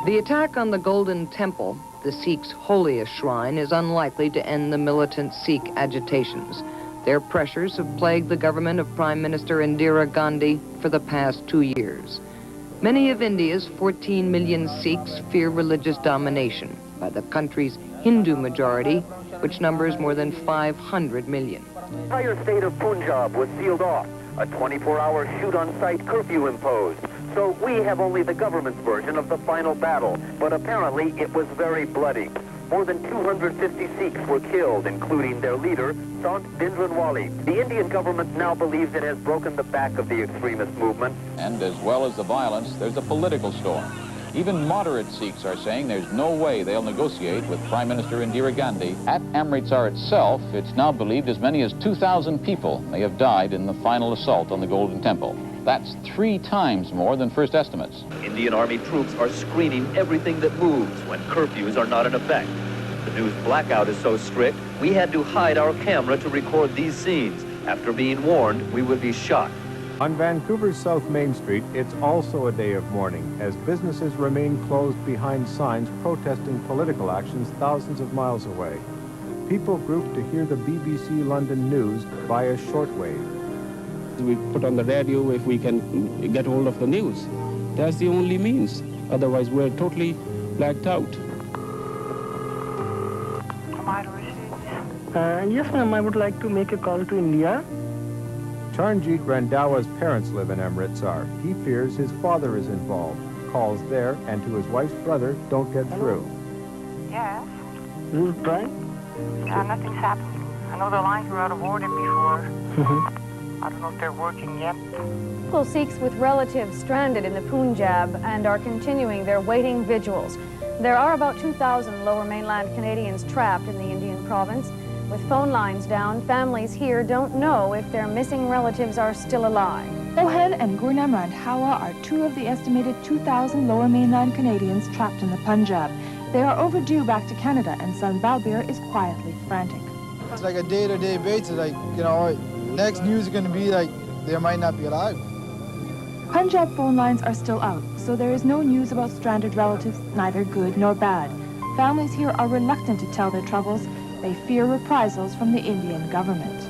The attack on the Golden Temple, the Sikhs' holiest shrine, is unlikely to end the militant Sikh agitations. Their pressures have plagued the government of Prime Minister Indira Gandhi for the past 2 years. Many of India's 14 million Sikhs fear religious domination by the country's Hindu majority, which numbers more than 500 million. The entire state of Punjab was sealed off. A 24-hour shoot-on-sight curfew imposed. So we have only the government's version of the final battle, but apparently it was very bloody. More than 250 Sikhs were killed, including their leader, Sant Bhindranwale. The Indian government now believes it has broken the back of the extremist movement. And as well as the violence, there's a political storm. Even moderate Sikhs are saying there's no way they'll negotiate with Prime Minister Indira Gandhi. At Amritsar itself, it's now believed as many as 2,000 people may have died in the final assault on the Golden Temple. That's 3 times more than first estimates. Indian Army troops are screening everything that moves when curfews are not in effect. The news blackout is so strict, we had to hide our camera to record these scenes. After being warned, we would be shot. On Vancouver's South Main Street, it's also a day of mourning as businesses remain closed behind signs protesting political actions thousands of miles away. People group to hear the BBC London news via shortwave. We put on the radio if we can get hold of the news. That's the only means. Otherwise, we're totally blacked out. Yes, ma'am, I would like to make a call to India. Charanjit Randhawa's parents live in Amritsar. He fears his father is involved. Calls there and to his wife's brother don't get through. Yes. You try? Yeah, nothing's happening. I know the lines were out of order before. I don't know if they're working yet. Sikhs with relatives stranded in the Punjab and are continuing their waiting vigils. There are about 2,000 lower mainland Canadians trapped in the Indian province. With phone lines down, families here don't know if their missing relatives are still alive. Ohen and Gurnam Randhawa are 2 of the estimated 2,000 lower mainland Canadians trapped in the Punjab. They are overdue back to Canada, and son Balbir is quietly frantic. It's like a day-to-day basis, like, you know, next news is going to be like they might not be alive. Punjab phone lines are still out, so there is no news about stranded relatives, neither good nor bad. Families here are reluctant to tell their troubles. They fear reprisals from the Indian government.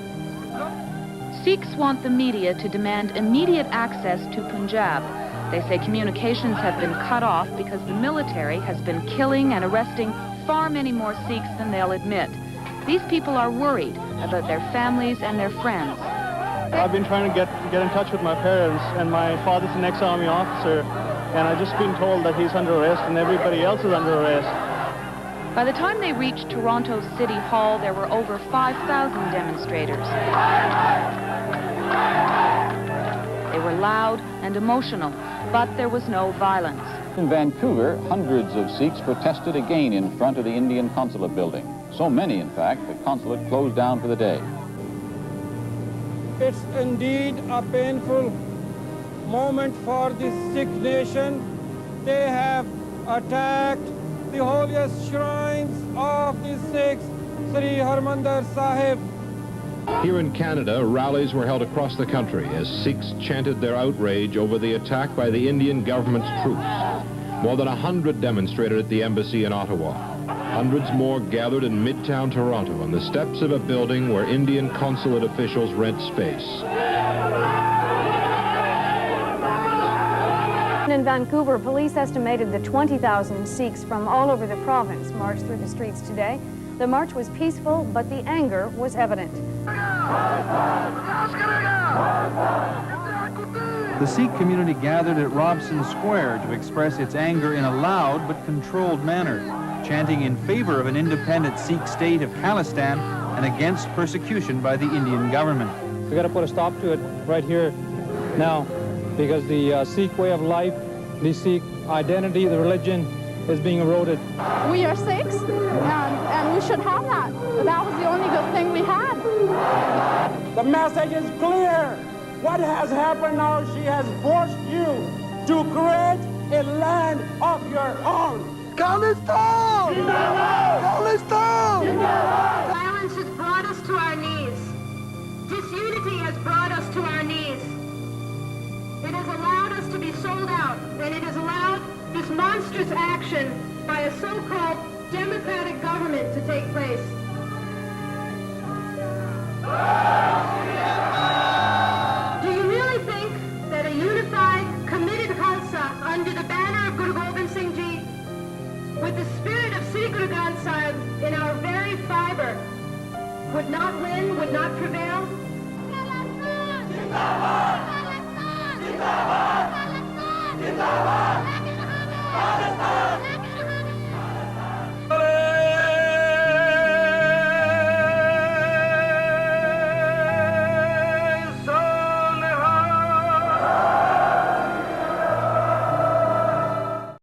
Sikhs want the media to demand immediate access to Punjab. They say communications have been cut off because the military has been killing and arresting far many more Sikhs than they'll admit. These people are worried about their families and their friends. I've been trying to get in touch with my parents, and my father's an ex-army officer, and I've just been told that he's under arrest and everybody else is under arrest. By the time they reached Toronto City Hall, there were over 5,000 demonstrators. They were loud and emotional, but there was no violence. In Vancouver, hundreds of Sikhs protested again in front of the Indian consulate building. So many, in fact, the consulate closed down for the day. It's indeed a painful moment for this Sikh nation. They have attacked the holiest shrines of the Sikhs, Sri Harmandir Sahib. Here in Canada, rallies were held across the country as Sikhs chanted their outrage over the attack by the Indian government's troops. More than 100 demonstrated at the embassy in Ottawa. Hundreds more gathered in Midtown Toronto on the steps of a building where Indian consulate officials rent space. In Vancouver, police estimated that 20,000 Sikhs from all over the province marched through the streets today. The march was peaceful, but the anger was evident. The Sikh community gathered at Robson Square to express its anger in a loud but controlled manner, chanting in favor of an independent Sikh state of Khalistan and against persecution by the Indian government. We got to put a stop to it right here now, because the Sikh way of life, the Sikh identity, the religion is being eroded. We are Sikhs, and we should have that. That was the only good thing we had. The message is clear. What has happened now, she has forced you to create a land of your own. Khalistan! Khalistan! Violence has brought us to our knees. Disunity has brought us to our knees. It has allowed us to be sold out, and it has allowed this monstrous action by a so-called democratic government to take place. Do you really think that a unified, committed Khalsa under the banner of Guru Gobind Singh Ji, with the spirit of Sri Guru Granth Sahib in our very fiber, would not win, would not